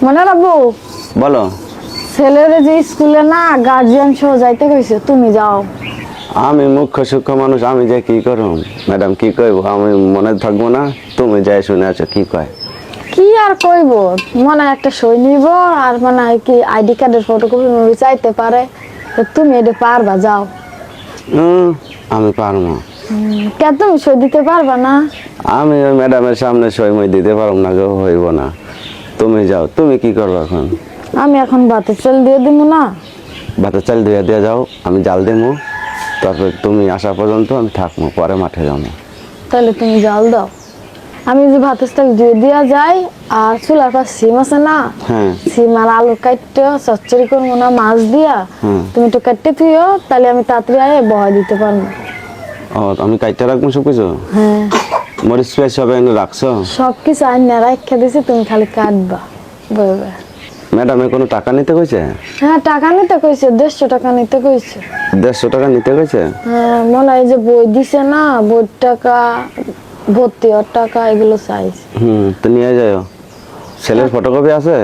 মনে রাখবো। বলো। ছেলেরে যে স্কুলে না গার্জিয়ান সহ যাইতে কইছে, তুমি যাও। আমি মুখ্য সূক্ষ্ম মানুষ, আমি যে কি করব ম্যাডাম, কি কইব? আমি মনে থাকবো না? তুমি যাই শুনে আছো কি কয়। কি আর কইব, মনে হয় একটা সই নিব আর মনে হয় কি আইডি কার্ডের ফটোকপি চাইতে পারে, তো তুমি এটা পারবা, যাও। আমি পারবো। কে তুমি সই দিতে পারবা না? আমি ওই ম্যাডামের সামনে সই মই দিতে পারব না গো, হইব না। তুমি যাও, তুমি কি করবো এখন? আমি এখন ভাতের চাল দিয়ে দিব না। ভাতের চাল ধুয়ে দিয়ে যাও, আমি জাল দেবো, তারপর তুমি আসা পর্যন্ত আমি থাকবো, পরে মাঠে যাবো। তাহলে তুমি জাল দাও, আমি যে ভাতের চাল দিয়ে দিয়া যাই। আর চুলার পাশ সিম আছে না, হ্যাঁ সিম আর আলু কাটতে চচ্চড়ি করবো না মাছ দিয়া, তুমি একটু কাটতে থুইও, তাহলে আমি তাড়াতাড়ি আয় বহাই দিতে পারবো। ও, আমি কাইটটা রাখবো সব কিছু? হ্যাঁ, মরিচ পেঁয়াজ সব এনে রাখছো? সবকিছু আইনা রাখা দিছি, তুমি খালি কাটবা বইবে। ম্যাডামে কোনো টাকা নিতে কইছে? হ্যাঁ, টাকা নিতে কইছে, 150 টাকা নিতে কইছে। 150 টাকা নিতে কইছে? হ্যাঁ, মনে হয় যে বই দিছে না, বইয়ের টাকা, ভর্তি হওয়ার টাকা, এগুলো চাইছে। তো নিয়ে যাও। ছেলের ফটোকপি আছে?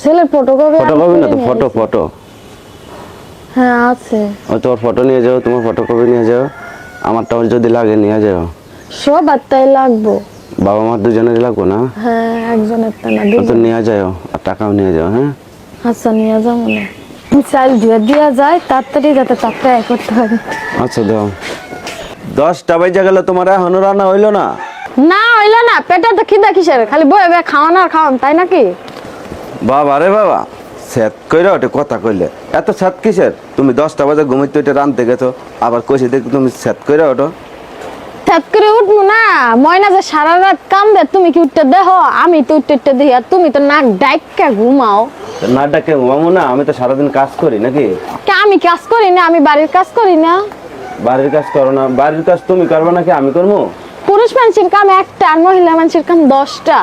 ছেলের ফটোকপি? ফটোকপি না তো, ফটো ফটো। হ্যাঁ আছে। ও, তোমার ফটো নিয়ে যাও, তোমার ফটোকপি নিয়ে যাও, আমারটা যদি লাগে নিয়ে যাও। সব আত্মাই লাগবো। বাবা মার দুজনেরই লাগবো না? হ্যাঁ, একজনের তা না, তো দুজন। নিয়ে যাও, আর টাকাও নিয়ে যাও। হ্যাঁ আচ্ছা, নিয়ে যাও। মনে চাল ধুয়ে দিয়া যায় তাড়াতাড়ি, যাতে চারটা করতে পারি। আচ্ছা দাও। 10টা বাজে গেল, তোমার এখনো রান্না হইলো না? না হইলো না, পেটে তো খিদা কিসের, খালি বয়ে বয়ে খাওয়ান আর খাওয়ান, তাই নাকি? বাবা রে বাবা, স্যাত কইরা ওটা কথা কইলে এত স্যাত কিসের? তুমি 10টা বাজে ঘুমাইতে ওইটা রানতে গেছো, আবার কইছে দেখি তুমি স্যাত কইরা ওঠো। ঠাট করে উঠবো না, ময়না যে সারা রাত কান্দে, তুমি কি উঠতে দেখো? আমি তো উঠতে দেখি, আর তুমি তো নাক ডাইকা ঘুমাও। না ডাকে ঘুমাবো না? আমি তো সারাদিন কাজ করি নাকি? কে, আমি কাজ করি না? আমি বাড়ির কাজ করি না? বাড়ির কাজ করো না? বাড়ির কাজ তুমি করবে নাকি আমি করবো? পুরুষ মানুষের কাম একটা, আর মহিলা মানুষের কাম 10টা।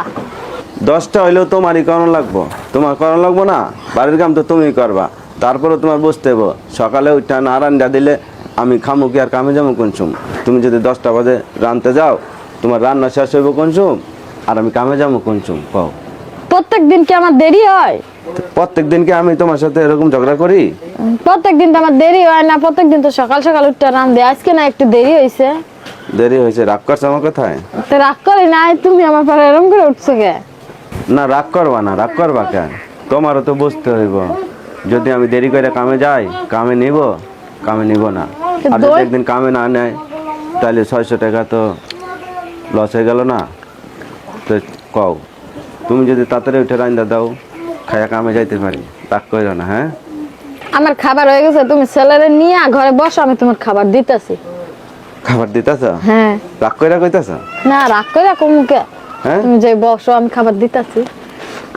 10টা হইলেও তোমারই করানো লাগবো, তোমার করানো লাগবো না? বাড়ির কাম তো তুমি করবা, তারপরে তোমার বুঝতে হবো। সকালে ওইটা না রান্না দিলে আমি খামু কি আর কামে যাবো কোনসুম? তুমি যদি 10টা বাজে রানতে যাও, তোমার রান্না শেষ হইব কোনসুম, আর আমি কামে যাবো কোনসুম? কও। প্রত্যেক দিন কি আমার দেরি হয়? প্রত্যেক দিন কি আমি তোমার সাথে এরকম ঝগড়া করি? প্রত্যেক দিন তো আমার দেরি হয় না, প্রত্যেক দিন তো সকাল সকাল উঠতে রান্ধে, আজকে না একটু দেরি হয়েছে। দেরি হয়েছে? রাগ করছো আমার কথায়? তো রাগ করি নাই, তুমি আমার পরে এরকম করে উঠছো কে? না, রাগ করবা না, রাগ করবা কেন? তোমারও তো বুঝতে হইব, যদি আমি দেরি করে কামে যাই, কামে নিব, কামে নিব না। আর যদি একদিন কামে না নেয়, তাহলে 600 টাকা তো লস হয়ে গেল না? তো কও, তুমি যদি তাড়াতাড়ি উঠে রান্না দাও, খায়া কামে যাইতে পারি, রাগ করো না। হ্যাঁ, আমার খাবার হয়ে গেছে, তুমি ছেলেরে নিয়ে ঘরে বসো, আমি তোমার খাবার দিতেছি। খাবার দিতেছ? হ্যাঁ। রাগ কইরা কইতেছ? না, রাগ করে কমুকে। হ্যাঁ, তুমি যে বসো, আমি খাবার দিতেছি।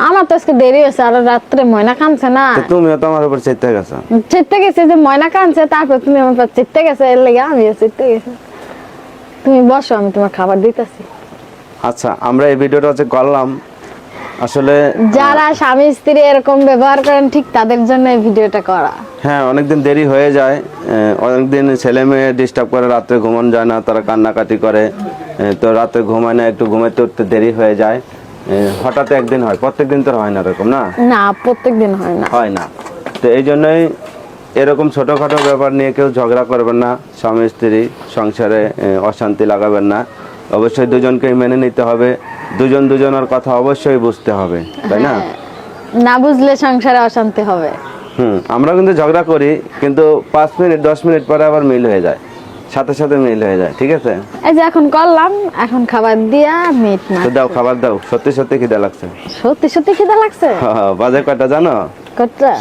আমার তো আজকে দেরি হয়েছে, আর রাত্রে ময়না কানছে না। তুমিও তো আমার উপর চেতে গেছো। চেতে গেছে যে ময়না কানছে, তারপর তুমি আমার উপর চেতে গেছে, এর লেগে আমিও চেতে গেছি। তুমি বসো, আমি তোমার খাবার দিতেছি। আচ্ছা, আমরা এই ভিডিওটা যে করলাম, আসলে যারা স্বামী স্ত্রী এরকম ব্যবহার করেন, ঠিক তাদের জন্য এই ভিডিওটা করা। হ্যাঁ, অনেকদিন দেরি হয়ে যায়, অনেকদিন ছেলে মেয়ে ডিস্টার্ব করে, রাত্রে ঘুমানো যায় না, তারা কান্নাকাটি করে, তো রাতে ঘুমায় না, একটু ঘুমাইতে উঠতে দেরি হয়ে যায়। হঠাৎ একদিন হয়, প্রত্যেকদিন তো হয় না এরকম, না? না, প্রত্যেকদিন হয় না। হয় না। তো এই জন্যই এরকম ছোটোখাটো ব্যাপার নিয়ে কেউ ঝগড়া করবেন না, স্বামী স্ত্রী সংসারে অশান্তি লাগাবেন না। অবশ্যই দুজনকেই মেনে নিতে হবে, দুজন দুজনের কথা অবশ্যই বুঝতে হবে, তাই না? না বুঝলে সংসারে অশান্তি হবে। আমরা কিন্তু ঝগড়া করি, কিন্তু 5 মিনিট 10 মিনিট পরে আবার মিল হয়ে যায়, সাথে সাথে মিল হয়ে যায়, ঠিক আছে? এই যে এখন করলাম, এখন খাবার দিয়া মিট না। তো দাও, খাবার দাও, সত্যি সত্যি খিদে লাগছে। সত্যি সত্যি খিদা লাগছে? বাজে কয়টা জানো? কতটা?